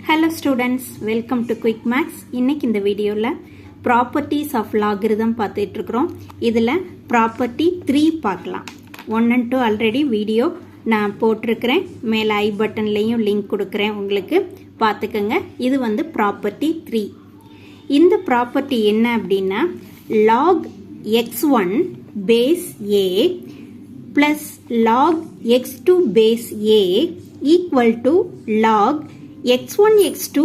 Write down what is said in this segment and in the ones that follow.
Hello students, welcome to Quick Maths. இன்னைக்கு இந்த வீடியோல properties of logarithm பார்த்துட்டு இருக்கோம். இதுல property 3 பார்க்கலாம். 1 and 2 already வீடியோ நான் போட்டிருக்கிறேன். மேல ஐ பட்டன்லயும் லிங்க் கொடுக்கிறேன் உங்களுக்கு பார்த்துக்கங்க. இது வந்து property 3. இந்த property என்ன அப்படின்னா log x1 base a plus log x2 base a equal to log x1 x2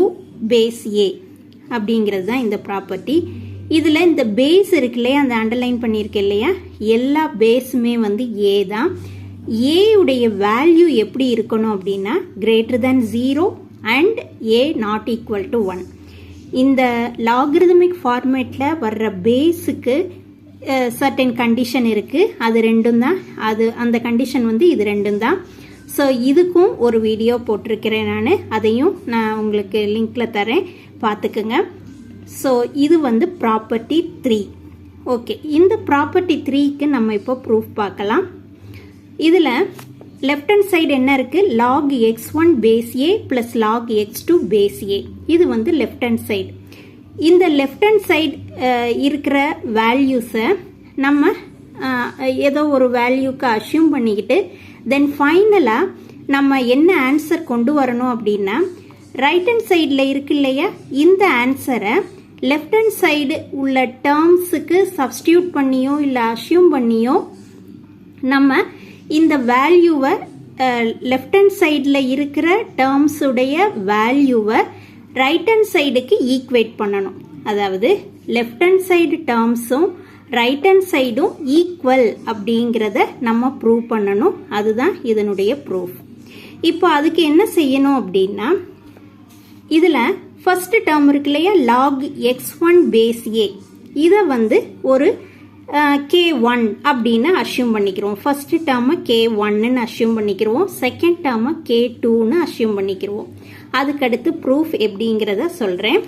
base a அப்படிங்கிறது தான் இந்த ப்ராப்பர்ட்டி. இதில் இந்த பேஸ் இருக்கு இல்லையா, அந்த அண்டர்லைன் பண்ணியிருக்கேன் இல்லையா, எல்லா பேஸுமே வந்து ஏ தான். ஏ உடைய வேல்யூ எப்படி இருக்கணும் அப்படின்னா greater than 0 and a not equal to 1. இந்த லாகரிதமிக் ஃபார்மேட்டில் வர்ற பேஸுக்கு சர்டன் கண்டிஷன் இருக்கு. அது ரெண்டும் தான், அந்த கண்டிஷன் வந்து இது ரெண்டும் தான். ஸோ இதுக்கும் ஒரு வீடியோ போட்டிருக்கிறேன் நான், அதையும் நான் உங்களுக்கு லிங்க்ல தரேன் பார்த்துக்குங்க. ஸோ இது வந்து ப்ராப்பர்ட்டி 3. ஓகே, இந்த ப்ராப்பர்ட்டி 3க்கு நம்ம இப்போ ப்ரூஃப் பார்க்கலாம். இதில் லெஃப்ட் ஹேண்ட் சைடு என்ன இருக்கு, லாக் x1 பேஸ் ஏ பிளஸ் லாக் x2 பேஸ் ஏ. இது வந்து லெஃப்ட் ஹேண்ட் சைடு. இந்த லெஃப்ட் ஹேண்ட் சைடு இருக்கிற வேல்யூஸை நம்ம ஏதோ ஒரு வேல்யூக்கு அஷ்யூம் பண்ணிக்கிட்டு தென் ஃபைனலாக நம்ம என்ன ஆன்சர் கொண்டு வரணும் அப்படின்னா ரைட் ஹேண்ட் சைடில் இருக்கு இல்லையா, இந்த ஆன்சரை லெஃப்ட் ஹேண்ட் சைடு உள்ள டேர்ம்ஸுக்கு சப்ஸ்டியூட் பண்ணியோ இல்லை அஷ்யூம் பண்ணியோ நம்ம இந்த வேல்யூவை லெஃப்ட் ஹேண்ட் சைடில் இருக்கிற டேர்ம்ஸுடைய வேல்யூவை ரைட் ஹேண்ட் சைடுக்கு ஈக்குவேட் பண்ணணும். அதாவது லெஃப்ட் ஹேண்ட் சைடு டேர்ம்ஸும் ரைட் ஹேண்ட் சைடும் ஈக்குவல் அப்படிங்கிறத நம்ம ப்ரூவ் பண்ணணும். அதுதான் இதனுடைய ப்ரூஃப். இப்போ அதுக்கு என்ன செய்யணும் அப்படின்னா, இதில் ஃபர்ஸ்ட் டேர்ம் இருக்கு இல்லையா, லாக் x1 பேஸ் ஏ, இதை வந்து ஒரு k1 அப்படின்னு அஷ்யூம் பண்ணிக்கிறோம். ஃபர்ஸ்ட் டேர்மை k1ன்னு அஷ்யூம் பண்ணிக்கிறோம், செகண்ட் டேர்மை k2ன்னு அஷ்யூம் பண்ணிக்கிறோம். அதுக்கடுத்து ப்ரூஃப் எப்படிங்கிறத சொல்கிறேன்.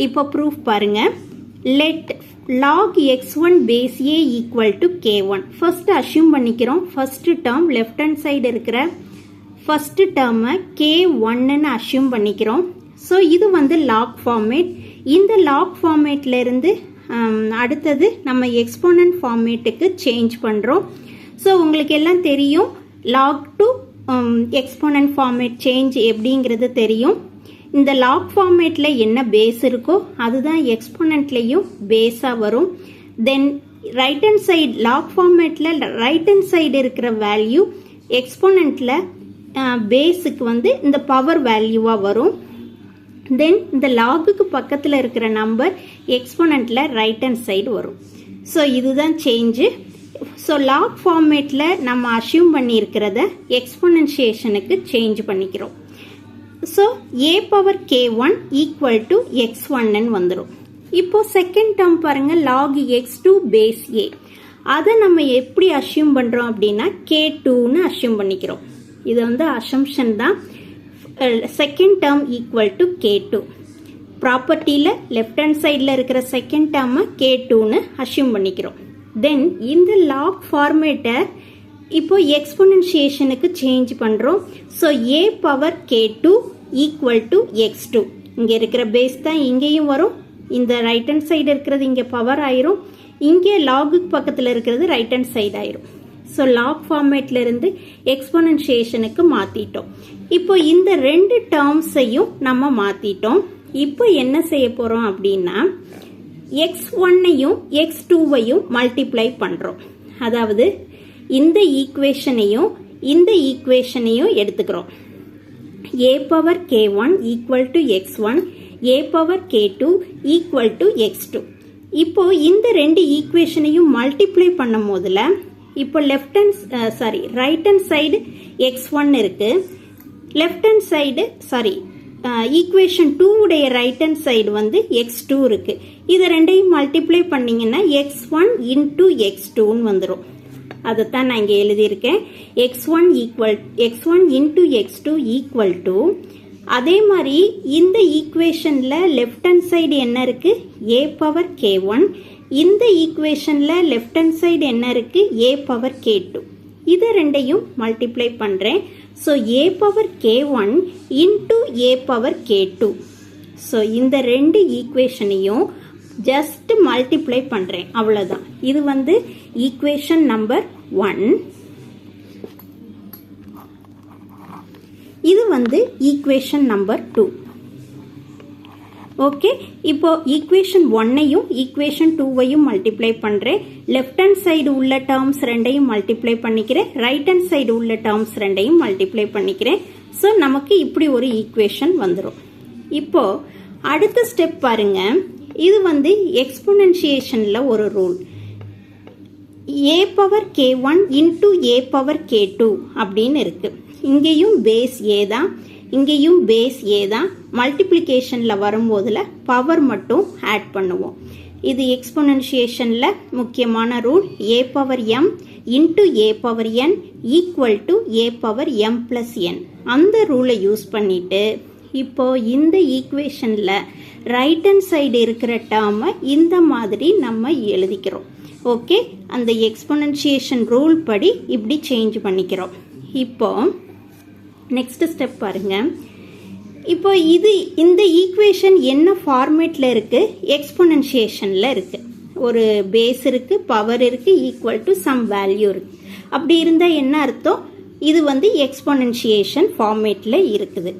இப்போ ப்ரூஃப் பாருங்க. Let log x1 base a equal to k1. First assume பண்ணிக்கிறோம். First term left hand side இருக்கிற ஃபர்ஸ்ட் டேர்மை k1ன்னு அஷ்யூம் பண்ணிக்கிறோம். ஸோ இது வந்து லாக் ஃபார்மேட். இந்த லாக் ஃபார்மேட்ல இருந்து அடுத்தது நம்ம எக்ஸ்போனன்ட் ஃபார்மேட்டுக்கு சேஞ்ச் பண்ணுறோம். ஸோ உங்களுக்கு எல்லாம் தெரியும், log to exponent format change எப்படிங்கிறது தெரியும். இந்த லாக் ஃபார்மேட்டில் என்ன பேஸ் இருக்கோ அதுதான் எக்ஸ்போனன்ட்லேயும் பேஸாக வரும். தென் ரைட் ஹேண்ட் சைடு லாக் ஃபார்மேட்டில் ரைட் ஹேண்ட் சைடு இருக்கிற வேல்யூ எக்ஸ்போனன்ட்டில் பேஸுக்கு வந்து இந்த பவர் வேல்யூவாக வரும். தென் இந்த லாகுக்கு பக்கத்தில் இருக்கிற நம்பர் எக்ஸ்போனன்ட்டில் ரைட் ஹேண்ட் சைடு வரும். ஸோ இதுதான் சேஞ்சு. ஸோ லாக் ஃபார்மேட்டில் நம்ம அஷ்யூம் பண்ணியிருக்கிறத எக்ஸ்போனன்ஷியேஷனுக்கு சேஞ்ச் பண்ணிக்கிறோம். So a power k1 equal to x1ன்னு வந்துடும். இப்போ செகண்ட் டேர்ம் பாருங்க, லாக் x2 பேஸ் a, அதை நம்ம எப்படி அஷ்யூம் பண்ணுறோம் அப்படின்னா k2ன்னு அஷ்யூம் பண்ணிக்கிறோம். இது வந்து அசம்ஷன் தான். Second term equal to k2. ப்ராப்பர்ட்டியில் லெஃப்ட் ஹேண்ட் சைடில் இருக்கிற செகண்ட் டேர்மை k2ன்னு அஷ்யூம் பண்ணிக்கிறோம். தென் இந்த லாக் ஃபார்மேட்டை இப்போ எக்ஸ்போனன்ஷியேஷனுக்கு சேஞ்ச் பண்ணுறோம். So a power k2 equal to x2. இங்கே இருக்கிற பேஸ் தான் இங்கேயும் வரும். இந்த ரைட் ஹேண்ட் சைடு இருக்கிறது இங்கே பவர் ஆயிரும், இங்கே லாகுக்கு பக்கத்தில் இருக்கிறது ரைட் ஹேண்ட் சைடு ஆயிரும். ஸோ லாக் ஃபார்மேட்ல இருந்து எக்ஸ்போனன்ஷியேஷனுக்கு மாற்றிட்டோம். இப்போ இந்த ரெண்டு டேர்ம்ஸையும் நம்ம மாற்றிட்டோம். இப்போ என்ன செய்ய போகிறோம் அப்படின்னா x1ஐயும் x2வையும் மல்டிப்ளை பண்ணுறோம். அதாவது இந்த ஈக்குவேஷனையும் இந்த ஈக்குவேஷனையும் எடுத்துக்கிறோம். a power k1 equal to x1, a power k2 equal to x2. இப்போ இந்த ரெண்டு ஈக்குவேஷனையும் மல்டிப்ளை பண்ணும் போதுல இப்போ ரைட் ஹேண்ட் சைடு x1 இருக்கு, லெஃப்ட் ஹேண்ட் சைடு ஈக்குவேஷன் 2 உடைய ரைட் ஹேண்ட் சைடு வந்து x2 இருக்கு. இது ரெண்டையும் மல்டிப்ளை பண்ணீங்கன்னா x1 இன்டூ x2ன்னு வந்துடும். அதைத்தான் நான் இங்கே எழுதியிருக்கேன். x1 into x2 equal to, அதே மாதிரி இந்த ஈக்குவேஷனில் லெஃப்ட் ஹேண்ட் சைடு என்ன இருக்கு, a பவர் k1. இந்த ஈக்குவேஷனில் லெஃப்ட் ஹேண்ட் சைடு என்ன இருக்கு, a பவர் k2. இது ரெண்டையும் மல்டிப்ளை பண்ணுறேன். So a power k1 into a power k2. So இந்த ரெண்டு ஈக்குவேஷனையும் ஜஸ்ட் மல்டிப்ளை பண்ணுறேன், அவ்வளோதான். இது வந்து ஈக்குவேஷன் நம்பர் 1. இது வந்து ஈக்குவேஷன் நம்பர் 2. ஓகே, இப்போ ஈக்குவேஷன் 1ஐயும் ஈக்குவேஷன் 2ஐயும் மல்டிப்ளை பண்ணுறேன். லெஃப்ட் ஹேண்ட் சைடு உள்ள டேர்ம்ஸ் ரெண்டையும் மல்டிப்ளை பண்ணிக்கிறேன், ரைட் ஹேண்ட் சைடு உள்ள டேர்ம்ஸ் ரெண்டையும் மல்டிப்ளை பண்ணிக்கிறேன். ஸோ நமக்கு இப்படி ஒரு ஈக்குவேஷன் வந்துடும். இப்போ அடுத்த ஸ்டெப் பாருங்க, இது வந்து எக்ஸ்பொனன்ஷியேஷன்ல ஒரு rule, a power k1 into a power k2 அப்படின்னு இருக்கு. இங்கேயும் பேஸ் a தான், இங்கேயும் பேஸ் a தான். மல்டிப்ளிகேஷன்ல வரும்போதுல பவர் மட்டும் ஆட் பண்ணுவோம். இது எக்ஸ்பொனன்ஷியேஷன்ல முக்கியமான rule, a power m into a power n equal to a power m plus n. அந்த ரூலை யூஸ் பண்ணிட்டு இப்போ இந்த ஈக்குவேஷன்ல ரைட் ஹேண்ட் சைடு இருக்கிற டேர்மை இந்த மாதிரி நம்ம எழுதிக்கிறோம். ஓகே, அந்த எக்ஸ்பொனன்ஷியேஷன் ரூல் படி இப்படி சேஞ்ச் பண்ணிக்கிறோம். இப்போ நெக்ஸ்ட் ஸ்டெப் பாருங்க. இப்போ இந்த ஈக்குவேஷன் என்ன ஃபார்மேட்ல இருக்கு? எக்ஸ்பொனன்ஷியேஷன்ல இருக்கு. ஒரு பேஸ் இருக்கு, பவர் இருக்கு, ஈக்குவல் டு சம் வேல்யூ இருக்கு. அப்படி இருந்தா என்ன அர்த்தம்? இது வந்து எக்ஸ்பொனன்ஷியேஷன் ஃபார்மேட்ல இருக்குது.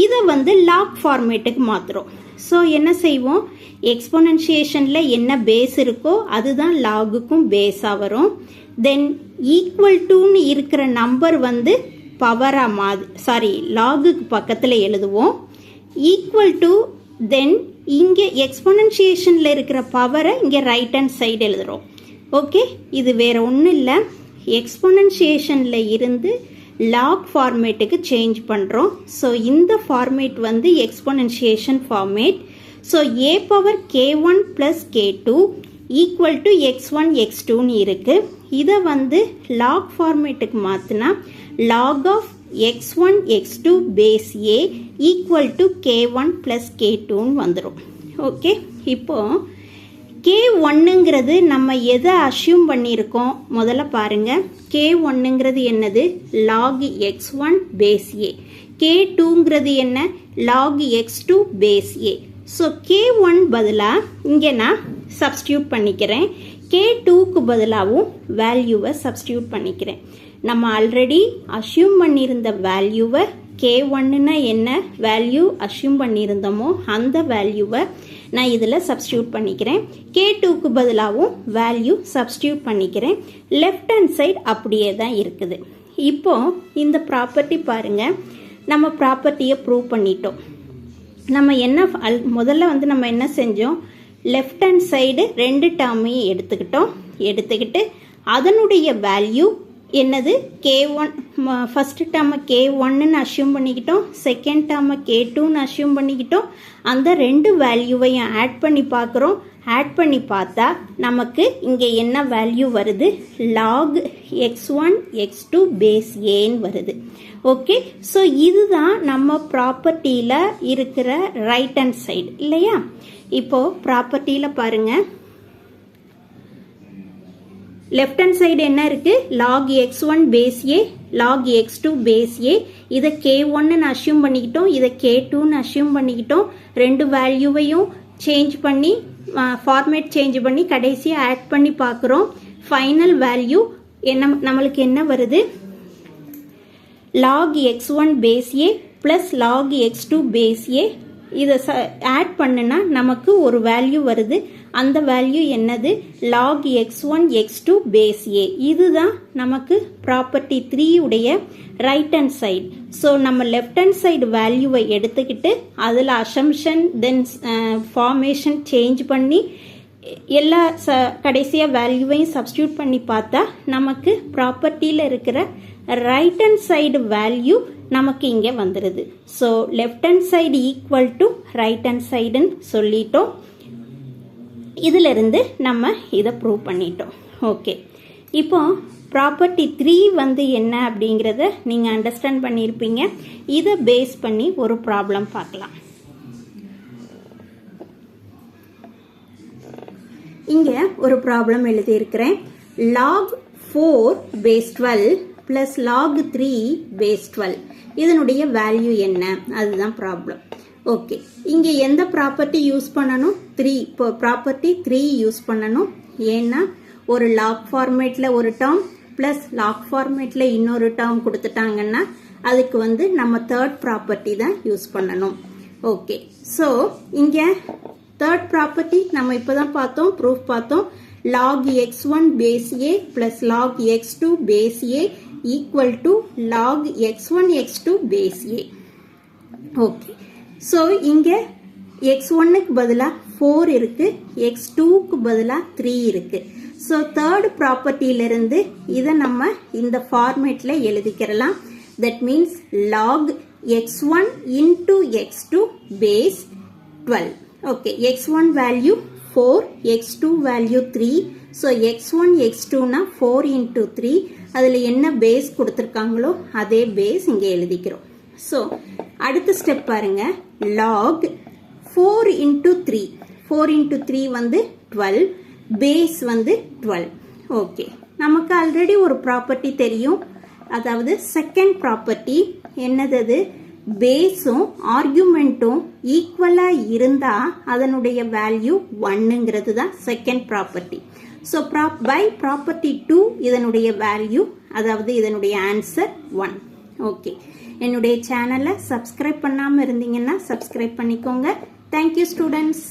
இதை வந்து லாக் ஃபார்மேட்டுக்கு மாத்துறோம். ஸோ என்ன செய்வோம்? எக்ஸ்பொனன்ஷியேஷன்ல என்ன பேஸ் இருக்கோ அதுதான் லாகுக்கும் பேஸா வரும். தென் ஈக்குவல் டுன்னு இருக்கிற நம்பர் வந்து பவரா லாகுக்கு பக்கத்தில் எழுதுவோம். ஈக்குவல் டு தென் இங்கே எக்ஸ்பொனன்ஷியேஷன்ல இருக்கிற பவரை இங்கே ரைட் ஹேண்ட் சைடு எழுதுறோம். ஓகே, இது வேற ஒன்றும் இல்லை, எக்ஸ்பொனன்ஷியேஷன்ல இருந்து லாக் ஃபார்மேட்டுக்கு சேஞ்ச் பண்ணுறோம். ஸோ இந்த ஃபார்மேட் வந்து exponentiation format. So a power k1 plus k2 equal to x1 x2ன்னு இருக்கு. இதை வந்து லாக் ஃபார்மேட்டுக்கு மாற்றினா log of x1 x2 base a equal to k1 plus k2ன்னு வந்துடும். ஓகே, இப்போ k1ங்கிறது நம்ம எதை அஷ்யூம் பண்ணியிருக்கோம் முதல்ல பாருங்க. k1ங்கிறது என்னது? log x1 base a. k2ங்கிறது என்ன? log x2 base a. So k1 பதிலாக இங்கே நான் சப்ஸ்டியூட் பண்ணிக்கிறேன், k2க்கு பதிலாகவும் வேல்யூவை சப்ஸ்டியூட் பண்ணிக்கிறேன். நம்ம ஆல்ரெடி அஷ்யூம் பண்ணியிருந்த வேல்யூவை k1ன்னா என்ன வேல்யூ அஷ்யூம் பண்ணியிருந்தோமோ அந்த வேல்யூவை நான் இதில் சப்ஸ்டியூட் பண்ணிக்கிறேன். k2க்கு பதிலாகவும் வேல்யூ சப்ஸ்டியூட் பண்ணிக்கிறேன். லெஃப்ட் ஹேண்ட் சைடு அப்படியே தான் இருக்குது. இப்போ இந்த ப்ராப்பர்ட்டி பாருங்க, நம்ம ப்ராப்பர்ட்டியை ப்ரூவ் பண்ணிட்டோம். நம்ம என்ன முதல்ல வந்து நம்ம என்ன செஞ்சோம்? லெஃப்ட் ஹேண்ட் சைடு ரெண்டு டேர்மையும் எடுத்துக்கிட்டு அதனுடைய வேல்யூ என்னது? k1. ஃபர்ஸ்ட் டேர்மை k1ன்னு அஷ்யூம் பண்ணிக்கிட்டோம், செகண்ட் டேர்மை k2ன்னு அஷ்யூம் பண்ணிக்கிட்டோம். அந்த ரெண்டு வேல்யூவையும் ஆட் பண்ணி பார்க்குறோம். ஆட் பண்ணி பார்த்தா நமக்கு இங்கே என்ன வேல்யூ வருது? log x1 x2 பேஸ் ஏன்னு வருது. ஓகே, ஸோ இதுதான் நம்ம ப்ராப்பர்ட்டியில் இருக்கிற ரைட் ஹேண்ட் சைடு இல்லையா? இப்போ ப்ராப்பர்ட்டியில் பாருங்க, லெஃப்ட் ஹேண்ட் சைடு என்ன இருக்கு? log x1 பேஸ் ஏ, log x2 பேஸ் ஏ. இதை k1ன்னு அஷ்யூம் பண்ணிக்கிட்டோம், இதை k2ன்னு அஷ்யூம் பண்ணிக்கிட்டோம். ரெண்டு வேல்யூவையும் சேஞ்ச் பண்ணி ஃபார்மேட் சேஞ்ச் பண்ணி கடைசியாக ஆட் பண்ணி பார்க்குறோம். ஃபைனல் வேல்யூ என்ன நம்மளுக்கு என்ன வருது? log x1 பேஸ் ஏ ப்ளஸ் log x2 பேஸ் ஏ. இதை ஆட் பண்ணுனா நமக்கு ஒரு வேல்யூ வருது. அந்த வேல்யூ என்னது? log x1 x2 பேஸ் ஏ. இதுதான் நமக்கு ப்ராப்பர்ட்டி 3 உடைய ரைட் ஹேண்ட் சைடு. ஸோ நம்ம லெஃப்ட் ஹேண்ட் சைடு வேல்யூவை எடுத்துக்கிட்டு அதில் அசம்ஷன் தென் ஃபார்மேஷன் சேஞ்ச் பண்ணி எல்லா கடைசியாக வேல்யூவையும் சப்ஸ்டியூட் பண்ணி பார்த்தா நமக்கு ப்ராப்பர்ட்டியில் இருக்கிற ரைட் ஹேண்ட் சைடு வேல்யூ நமக்கு இங்கே வந்துடுது. So left hand side equal to right hand சைடுன்னு சொல்லிட்டோம். இதிலிருந்து நம்ம இதை ப்ரூவ் பண்ணிட்டோம். ஓகே, இப்போ ப்ராப்பர்ட்டி 3 வந்து என்ன அப்படிங்கிறத நீங்கள் அண்டர்ஸ்டாண்ட் பண்ணியிருப்பீங்க. இதை பேஸ் பண்ணி ஒரு ப்ராப்ளம் பார்க்கலாம். இங்கே ஒரு ப்ராப்ளம் எழுதியிருக்கிறேன். log 4 base 12 plus log 3 base 12 இதனுடைய வேல்யூ என்ன அதுதான் ப்ராப்ளம். ஓகே, இங்கே எந்த ப்ராப்பர்ட்டி யூஸ் பண்ணணும்? 3. இப்போ ப்ராப்பர்ட்டி 3 யூஸ் பண்ணணும். ஏன்னா ஒரு லாக் ஃபார்மேட்டில் ஒரு டேர்ம் ப்ளஸ் லாக் ஃபார்மேட்டில் இன்னொரு டேர்ம் கொடுத்துட்டாங்கன்னா அதுக்கு வந்து நம்ம தேர்ட் ப்ராப்பர்ட்டி தான் யூஸ் பண்ணணும். ஓகே, ஸோ இங்கே தேர்ட் ப்ராப்பர்ட்டி நம்ம இப்போ தான் பார்த்தோம், ப்ரூஃப் பார்த்தோம். log x1 base a plus log x2 base a equal to log x1 x2 base a. Okay, so இங்கே x1க்கு பதிலாக 4 இருக்கு, x2க்கு பதிலாக 3 இருக்கு. ஸோ தேர்ட் ப்ராப்பர்ட்டியிலிருந்து இதை நம்ம இந்த ஃபார்மேட்டில் எழுதிக்கிறலாம். That means log x1 into x2 base 12. Okay, x1 value 4, x2 value 3. So x1 x2னா 4 into 3. அதில் என்ன பேஸ் கொடுத்துருக்காங்களோ அதே பேஸ் இங்கே எழுதிக்கிறோம். ஸோ அடுத்த ஸ்டெப் பாருங்க, log 4 into 3. 4 into 3 வந்து 12, பேஸ் வந்து 12. ஓகே, நமக்கு ஆல்ரெடி ஒரு ப்ராப்பர்ட்டி தெரியும், அதாவது செகண்ட் ப்ராப்பர்ட்டி என்னது? அது பேஸும் ஆர்குமெண்ட்டும் ஈக்குவலாக இருந்தால் அதனுடைய வேல்யூ 1ங்கிறது தான் second property. So by property 2 இதனுடைய வேல்யூ, அதாவது இதனுடைய ஆன்சர் 1. ஓகே, என்னுடைய சேனலை சப்ஸ்கிரைப் பண்ணாமல் இருந்தீங்கன்னா சப்ஸ்கிரைப் பண்ணிக்கோங்க. Thank you students.